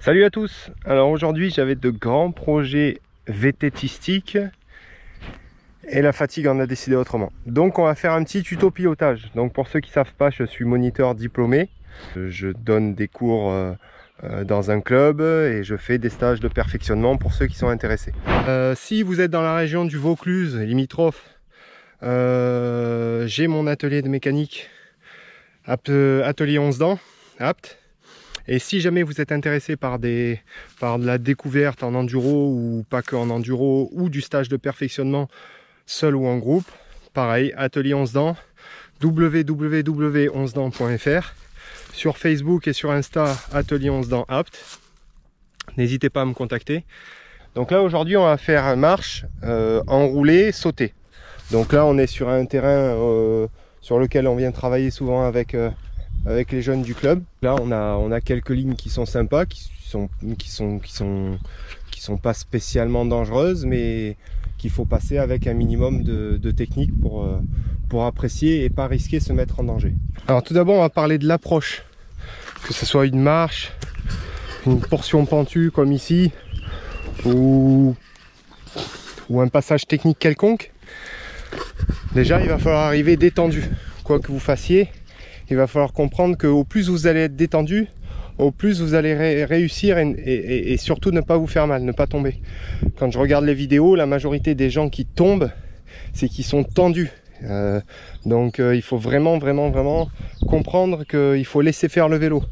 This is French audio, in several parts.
Salut à tous. Alors aujourd'hui j'avais de grands projets vététistiques et la fatigue en a décidé autrement. Donc on va faire un petit tuto pilotage. Donc pour ceux qui ne savent pas, je suis moniteur diplômé. Je donne des cours dans un club et je fais des stages de perfectionnement pour ceux qui sont intéressés. Si vous êtes dans la région du Vaucluse, limitrophe, j'ai mon atelier de mécanique, atelier 11 dents, apte. Et si jamais vous êtes intéressé par de la découverte en enduro ou pas que en enduro ou du stage de perfectionnement seul ou en groupe, pareil, atelier 11 dents, www.11dents.fr, sur Facebook et sur Insta, atelier 11 dents apte. N'hésitez pas à me contacter. Donc là aujourd'hui on va faire marche, enroulé, sauter. Donc là on est sur un terrain sur lequel on vient travailler souvent avec les jeunes du club. Là on a quelques lignes qui sont sympas, qui sont pas spécialement dangereuses, mais qu'il faut passer avec un minimum de technique pour apprécier et pas risquer de se mettre en danger. Alors tout d'abord on va parler de l'approche, que ce soit une marche, une portion pentue comme ici, ou un passage technique quelconque. Déjà il va falloir arriver détendu, quoi que vous fassiez. Il va falloir comprendre qu'au plus vous allez être détendu, au plus vous allez réussir et surtout ne pas vous faire mal, ne pas tomber. Quand je regarde les vidéos, la majorité des gens qui tombent, c'est qu'ils sont tendus. Donc il faut vraiment comprendre qu'il faut laisser faire le vélo.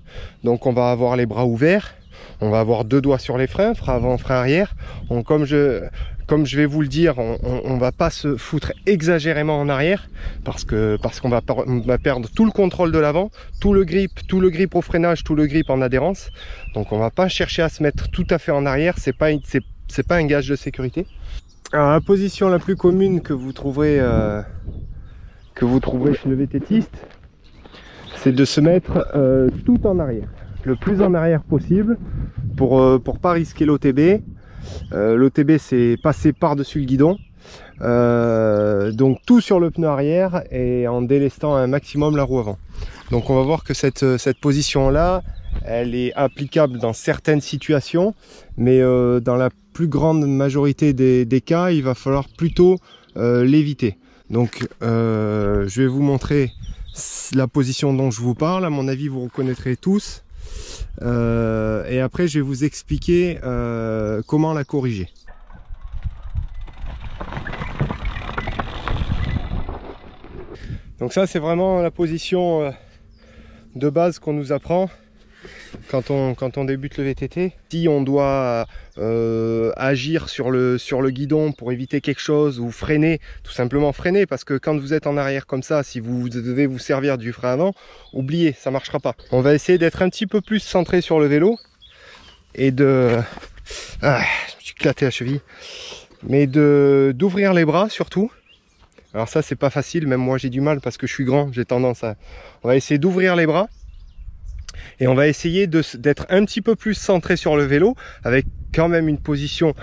Donc on va avoir les bras ouverts, on va avoir deux doigts sur les freins, frein avant, frein arrière. Comme je vais vous le dire, on va pas se foutre exagérément en arrière parce qu'on va perdre tout le contrôle de l'avant, tout le grip au freinage, tout le grip en adhérence. Donc on va pas chercher à se mettre tout à fait en arrière, c'est pas un gage de sécurité. Alors la position la plus commune que vous trouverez chez le vététiste, c'est de se mettre tout en arrière, le plus en arrière possible pour pas risquer l'OTB. L'OTB c'est passer par-dessus le guidon, donc tout sur le pneu arrière et en délestant un maximum la roue avant. Donc on va voir que cette position là elle est applicable dans certaines situations, mais dans la plus grande majorité des cas il va falloir plutôt l'éviter. Donc je vais vous montrer la position dont je vous parle. À mon avis vous reconnaîtrez tous. Et après je vais vous expliquer comment la corriger. Donc ça c'est vraiment la position de base qu'on nous apprend quand on débute le VTT. Si on doit agir sur le guidon pour éviter quelque chose ou freiner, tout simplement freiner, parce que quand vous êtes en arrière comme ça, si vous devez vous servir du frein avant, oubliez, ça marchera pas. On va essayer d'être un petit peu plus centré sur le vélo et je me suis éclaté la cheville, mais d'ouvrir les bras surtout. Alors ça c'est pas facile, même moi j'ai du mal parce que je suis grand, j'ai tendance à... On va essayer d'ouvrir les bras. Et on va essayer d'être un petit peu plus centré sur le vélo, avec quand même une position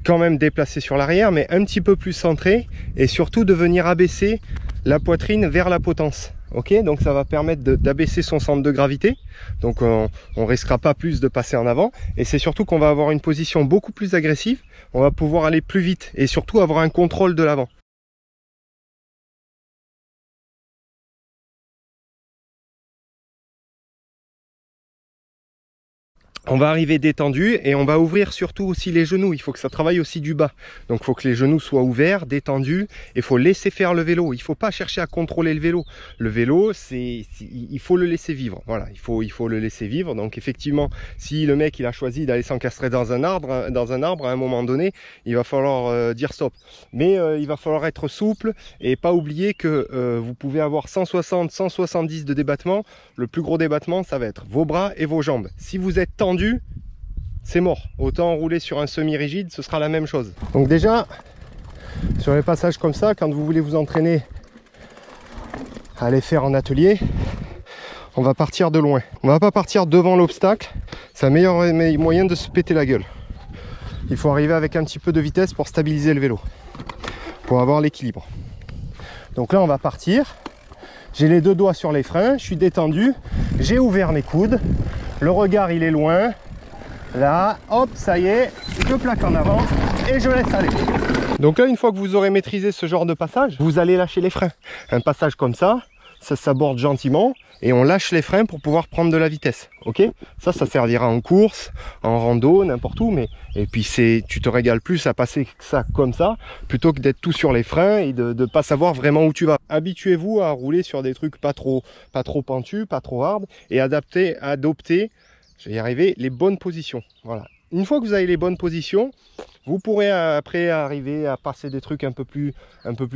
quand même déplacée sur l'arrière, mais un petit peu plus centré, et surtout de venir abaisser la poitrine vers la potence. Ok, donc ça va permettre d'abaisser son centre de gravité, donc on risquera pas plus de passer en avant, et c'est surtout qu'on va avoir une position beaucoup plus agressive, on va pouvoir aller plus vite, et surtout avoir un contrôle de l'avant. On va arriver détendu et on va ouvrir surtout aussi les genoux. Il faut que ça travaille aussi du bas. Donc il faut que les genoux soient ouverts, détendus. Et il faut laisser faire le vélo. Il ne faut pas chercher à contrôler le vélo. Le vélo, il faut le laisser vivre. Voilà, il faut le laisser vivre. Donc effectivement, si le mec il a choisi d'aller s'encastrer dans un arbre, à un moment donné, il va falloir dire stop. Mais il va falloir être souple et pas oublier que vous pouvez avoir 160, 170 de débattement. Le plus gros débattement, ça va être vos bras et vos jambes. Si vous êtes tendu, c'est mort. Autant rouler sur un semi-rigide, ce sera la même chose. Donc déjà, sur les passages comme ça, quand vous voulez vous entraîner à les faire en atelier, on va partir de loin. On va pas partir devant l'obstacle, c'est un meilleur moyen de se péter la gueule. Il faut arriver avec un petit peu de vitesse pour stabiliser le vélo, pour avoir l'équilibre. Donc là on va partir. J'ai les deux doigts sur les freins, je suis détendu, j'ai ouvert mes coudes. Le regard il est loin. Là, hop, ça y est, je plaque en avant et je laisse aller. Donc là, une fois que vous aurez maîtrisé ce genre de passage, vous allez lâcher les freins. Un passage comme ça s'aborde gentiment et on lâche les freins pour pouvoir prendre de la vitesse. Ok, ça servira en course, en rando, n'importe où. Mais et puis tu te régales plus à passer ça comme ça plutôt que d'être tout sur les freins et de pas savoir vraiment où tu vas. Habituez-vous à rouler sur des trucs pas trop pentus, pas trop hard et adopter, je vais y arriver, les bonnes positions. Voilà. Une fois que vous avez les bonnes positions, vous pourrez après arriver à passer des trucs un peu plus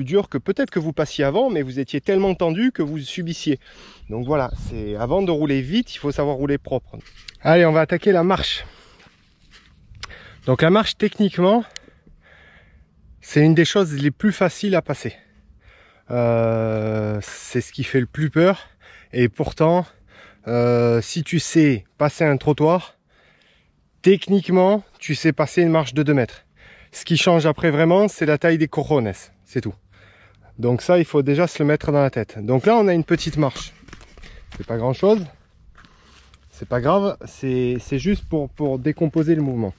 durs que peut-être que vous passiez avant, mais vous étiez tellement tendu que vous subissiez. Donc voilà, c'est avant de rouler vite, il faut savoir rouler propre. Allez, on va attaquer la marche. Donc la marche, techniquement, c'est une des choses les plus faciles à passer. C'est ce qui fait le plus peur. Et pourtant, si tu sais passer un trottoir, techniquement, tu sais passer une marche de 2 mètres. Ce qui change après vraiment, c'est la taille des cojones, c'est tout. Donc ça, il faut déjà se le mettre dans la tête. Donc là, on a une petite marche. C'est pas grand chose. C'est pas grave, c'est juste pour décomposer le mouvement.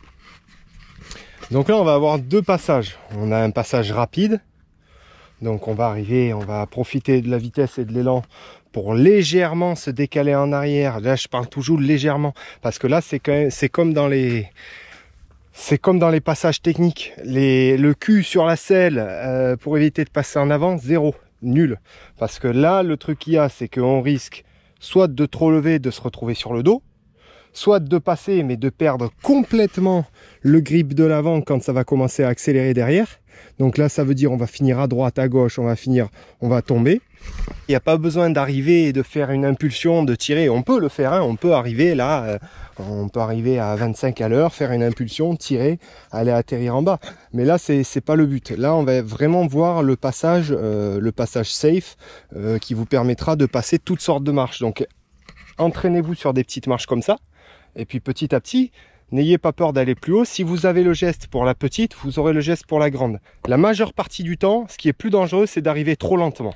Donc là, on va avoir 2 passages. On a un passage rapide. Donc on va arriver, on va profiter de la vitesse et de l'élan pour légèrement se décaler en arrière. Là, je parle toujours légèrement parce que là, c'est comme dans les passages techniques. Le cul sur la selle pour éviter de passer en avant, 0, nul. Parce que là, le truc qu'il y a, c'est qu'on risque soit de trop lever, de se retrouver sur le dos, soit de passer, mais de perdre complètement le grip de l'avant quand ça va commencer à accélérer derrière. Donc là, ça veut dire on va finir à droite, à gauche, on va tomber. Il n'y a pas besoin d'arriver et de faire une impulsion, de tirer. On peut le faire, hein, on peut arriver là, on peut arriver à 25 à l'heure, faire une impulsion, tirer, aller atterrir en bas. Mais là, c'est pas le but. Là, on va vraiment voir le passage safe qui vous permettra de passer toutes sortes de marches. Donc, entraînez-vous sur des petites marches comme ça. Et puis petit à petit, n'ayez pas peur d'aller plus haut. Si vous avez le geste pour la petite, vous aurez le geste pour la grande. La majeure partie du temps, ce qui est plus dangereux, c'est d'arriver trop lentement.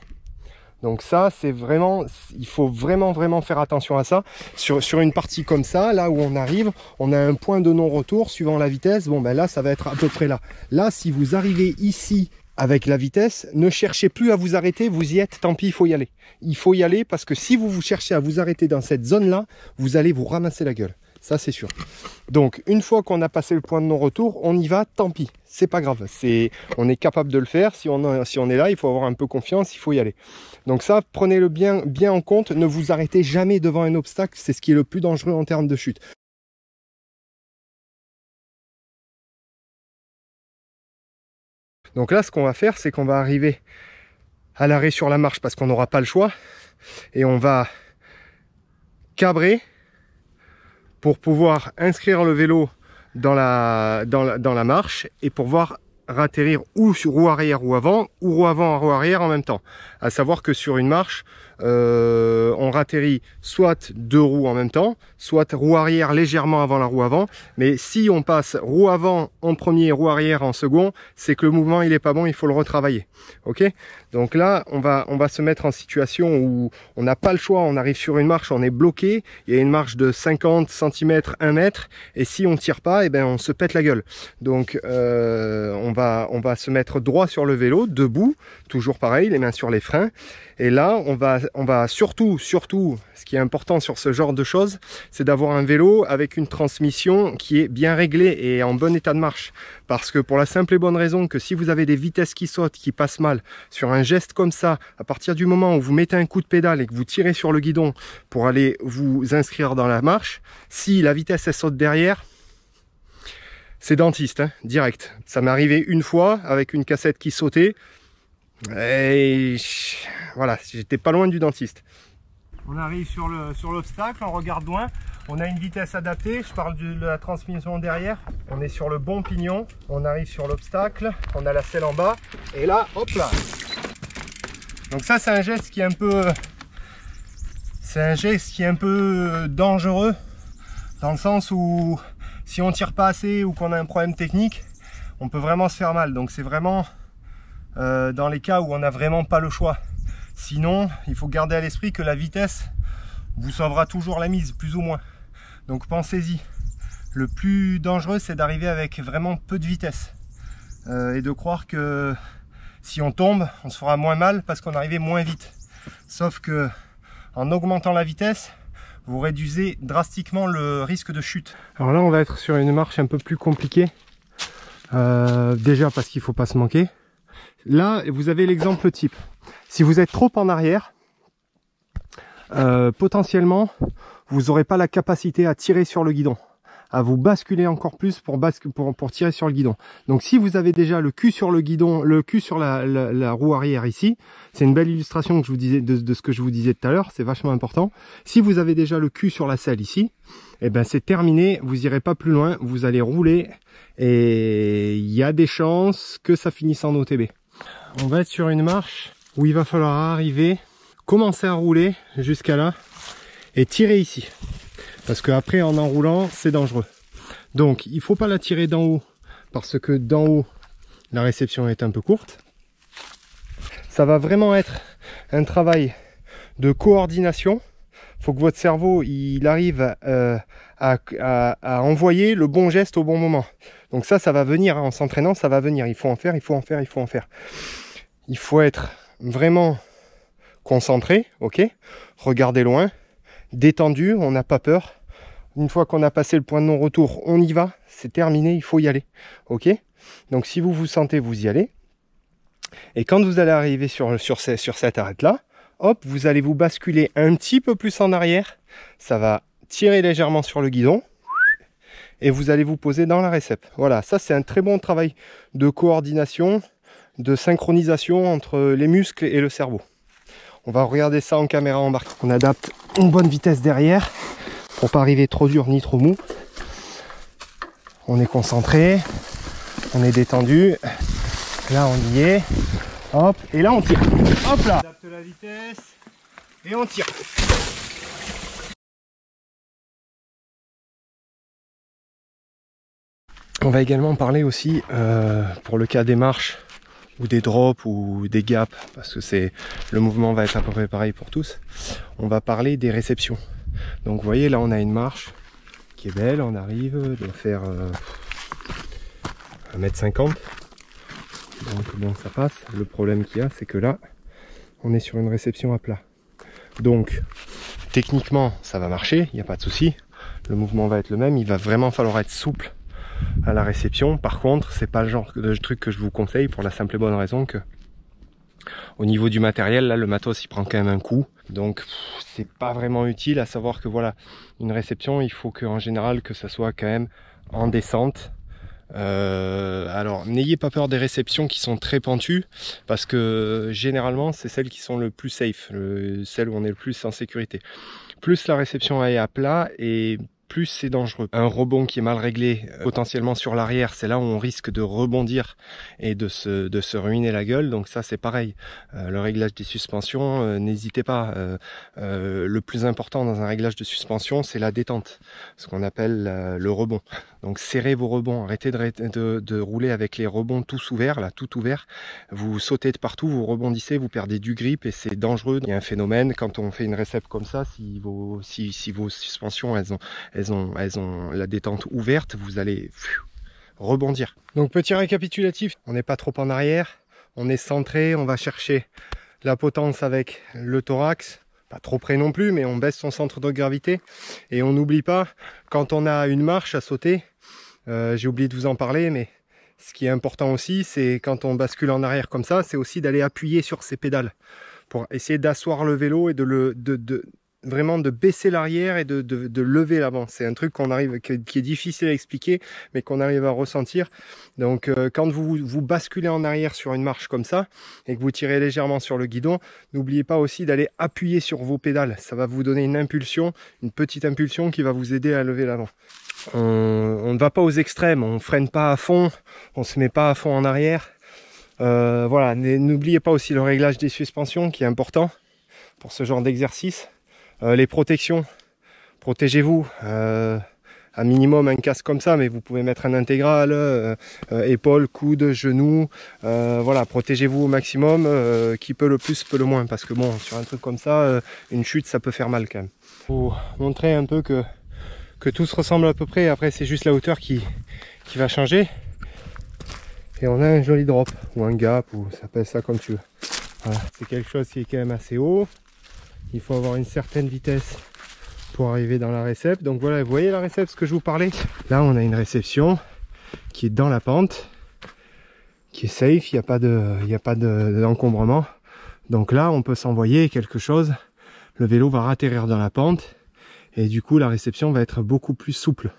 Donc ça, c'est vraiment, il faut vraiment faire attention à ça. Sur une partie comme ça, là où on arrive, on a un point de non-retour suivant la vitesse. Bon, ben là, ça va être à peu près là. Là, si vous arrivez ici avec la vitesse, ne cherchez plus à vous arrêter, vous y êtes, tant pis, il faut y aller. Il faut y aller parce que si vous cherchez à vous arrêter dans cette zone-là, vous allez vous ramasser la gueule. Ça, c'est sûr. Donc, une fois qu'on a passé le point de non-retour, on y va, tant pis. C'est pas grave. On est capable de le faire. Si on est là, il faut avoir un peu confiance, il faut y aller. Donc ça, prenez-le bien en compte. Ne vous arrêtez jamais devant un obstacle. C'est ce qui est le plus dangereux en termes de chute. Donc là, ce qu'on va faire, c'est qu'on va arriver à l'arrêt sur la marche parce qu'on n'aura pas le choix. Et on va cabrer pour pouvoir inscrire le vélo dans la marche et pour pouvoir ratterrir ou sur roue arrière ou avant, ou roue avant, roue arrière en même temps. À savoir que sur une marche, on ratterrit soit 2 roues en même temps, soit roue arrière légèrement avant la roue avant. Mais si on passe roue avant en premier, roue arrière en second, c'est que le mouvement il est pas bon, il faut le retravailler. Ok? Donc là, on va se mettre en situation où on n'a pas le choix, on arrive sur une marche, on est bloqué, il y a une marche de 50 cm, 1 mètre, et si on tire pas, eh ben on se pète la gueule. Donc on va se mettre droit sur le vélo, debout, toujours pareil, les mains sur les freins. Et là, on va surtout, ce qui est important sur ce genre de choses, c'est d'avoir un vélo avec une transmission qui est bien réglée et en bon état de marche. Parce que pour la simple et bonne raison que si vous avez des vitesses qui sautent, qui passent mal, sur un geste comme ça, à partir du moment où vous mettez un coup de pédale et que vous tirez sur le guidon pour aller vous inscrire dans la marche, si la vitesse elle saute derrière, c'est dentiste, hein, direct. Ça m'est arrivé une fois avec une cassette qui sautait. Et voilà, j'étais pas loin du dentiste. On arrive sur l'obstacle, on regarde loin, on a une vitesse adaptée, je parle de la transmission derrière, on est sur le bon pignon, on arrive sur l'obstacle, on a la selle en bas, et là, hop là. Donc ça c'est un geste qui est un peu dangereux, dans le sens où si on tire pas assez ou qu'on a un problème technique, on peut vraiment se faire mal. Donc c'est vraiment dans les cas où on n'a vraiment pas le choix. Sinon, il faut garder à l'esprit que la vitesse vous sauvera toujours la mise, plus ou moins. Donc pensez-y, le plus dangereux c'est d'arriver avec vraiment peu de vitesse et de croire que si on tombe, on se fera moins mal parce qu'on arrivait moins vite. Sauf que en augmentant la vitesse, vous réduisez drastiquement le risque de chute. Alors là on va être sur une marche un peu plus compliquée, déjà parce qu'il ne faut pas se manquer. Là vous avez l'exemple type, si vous êtes trop en arrière, potentiellement vous n'aurez pas la capacité à tirer sur le guidon, à vous basculer encore plus pour tirer sur le guidon. Donc si vous avez déjà le cul sur le guidon, le cul sur la roue arrière ici, c'est une belle illustration que je vous disais de ce que je vous disais tout à l'heure, c'est vachement important. Si vous avez déjà le cul sur la selle ici, et ben c'est terminé, vous irez pas plus loin, vous allez rouler et il y a des chances que ça finisse en OTB. On va être sur une marche où il va falloir arriver, commencer à rouler jusqu'à là et tirer ici. Parce que après en enroulant c'est dangereux. Donc il faut pas la tirer d'en haut parce que d'en haut la réception est un peu courte. Ça va vraiment être un travail de coordination. Il faut que votre cerveau il arrive à envoyer le bon geste au bon moment. Donc ça va venir, hein, en s'entraînant ça va venir. Il faut en faire, il faut en faire, il faut en faire. Il faut être vraiment concentré, ok. Regardez loin, détendu, on n'a pas peur. Une fois qu'on a passé le point de non-retour, on y va, c'est terminé, il faut y aller. Ok. Donc si vous vous sentez, vous y allez. Et quand vous allez arriver sur cette arête-là, hop, vous allez vous basculer un petit peu plus en arrière. Ça va tirer légèrement sur le guidon. Et vous allez vous poser dans la récep. Voilà, ça c'est un très bon travail de coordination, de synchronisation entre les muscles et le cerveau. On va regarder ça en caméra embarquée. On adapte une bonne vitesse derrière pour pas arriver trop dur ni trop mou. On est concentré, on est détendu. Là on y est. Hop, et là on tire. Hop là. On adapte la vitesse et on tire. On va également parler aussi pour le cas des marches ou des drops ou des gaps, parce que le mouvement va être à peu près pareil pour tous. On va parler des réceptions. Donc vous voyez là on a une marche qui est belle, on arrive, de faire 1,50 m. Donc bon ça passe. Le problème qu'il y a c'est que là on est sur une réception à plat. Donc techniquement ça va marcher, il n'y a pas de souci. Le mouvement va être le même, il va vraiment falloir être souple à la réception. Par contre c'est pas le genre de truc que je vous conseille pour la simple et bonne raison que au niveau du matériel, là le matos il prend quand même un coup, donc c'est pas vraiment utile. À savoir que voilà, une réception il faut qu'en général que ça soit quand même en descente. Alors n'ayez pas peur des réceptions qui sont très pentues, parce que généralement c'est celles qui sont le plus safe, celles où on est le plus en sécurité. Plus la réception est à plat et plus c'est dangereux. Un rebond qui est mal réglé, potentiellement sur l'arrière, c'est là où on risque de rebondir et de se ruiner la gueule. Donc ça c'est pareil. Le réglage des suspensions, n'hésitez pas. Le plus important dans un réglage de suspension, c'est la détente, ce qu'on appelle le rebond. Donc serrez vos rebonds, arrêtez de rouler avec les rebonds tous ouverts, là tout ouvert. Vous sautez de partout, vous rebondissez, vous perdez du grip et c'est dangereux. Il y a un phénomène quand on fait une récep comme ça, si vos suspensions elles ont la détente ouverte, vous allez rebondir. Donc petit récapitulatif, on n'est pas trop en arrière, on est centré, on va chercher la potence avec le thorax, pas trop près non plus, mais on baisse son centre de gravité et on n'oublie pas, quand on a une marche à sauter, j'ai oublié de vous en parler, mais ce qui est important aussi, c'est quand on bascule en arrière comme ça, c'est aussi d'aller appuyer sur ses pédales pour essayer d'asseoir le vélo et vraiment de baisser l'arrière et de lever l'avant. C'est un truc qui est difficile à expliquer, mais qu'on arrive à ressentir. Donc quand vous basculez en arrière sur une marche comme ça et que vous tirez légèrement sur le guidon, n'oubliez pas aussi d'aller appuyer sur vos pédales. Ça va vous donner une impulsion, une petite impulsion qui va vous aider à lever l'avant. On ne va pas aux extrêmes, on freine pas à fond, on se met pas à fond en arrière. Voilà, n'oubliez pas aussi le réglage des suspensions qui est important pour ce genre d'exercice. Les protections, protégez-vous, un minimum un casque comme ça, mais vous pouvez mettre un intégral, épaules, coudes, genoux, voilà, protégez-vous au maximum, qui peut le plus peut le moins, parce que bon, sur un truc comme ça, une chute ça peut faire mal quand même. Pour montrer un peu que que tout se ressemble à peu près. Après c'est juste la hauteur qui va changer. Et on a un joli drop ou un gap, ou ça s'appelle ça comme tu veux. Voilà. C'est quelque chose qui est quand même assez haut. Il faut avoir une certaine vitesse pour arriver dans la réception. Donc voilà, vous voyez la réception, ce que je vous parlais. Là on a une réception qui est dans la pente, qui est safe, il n'y a pas d'encombrement. Donc là on peut s'envoyer quelque chose, le vélo va atterrir dans la pente et du coup la réception va être beaucoup plus souple.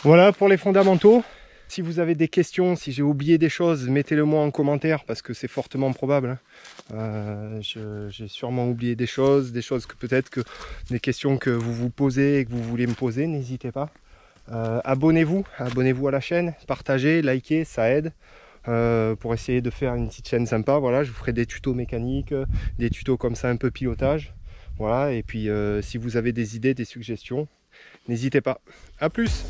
Voilà pour les fondamentaux. Si vous avez des questions, si j'ai oublié des choses, mettez-le moi en commentaire parce que c'est fortement probable. J'ai sûrement oublié des choses que peut-être que des questions que vous vous posez et que vous voulez me poser, n'hésitez pas. Abonnez-vous à la chaîne, partagez, likez, ça aide pour essayer de faire une petite chaîne sympa. Voilà, je vous ferai des tutos mécaniques, des tutos comme ça un peu pilotage. Voilà, et puis si vous avez des idées, des suggestions, n'hésitez pas. À plus!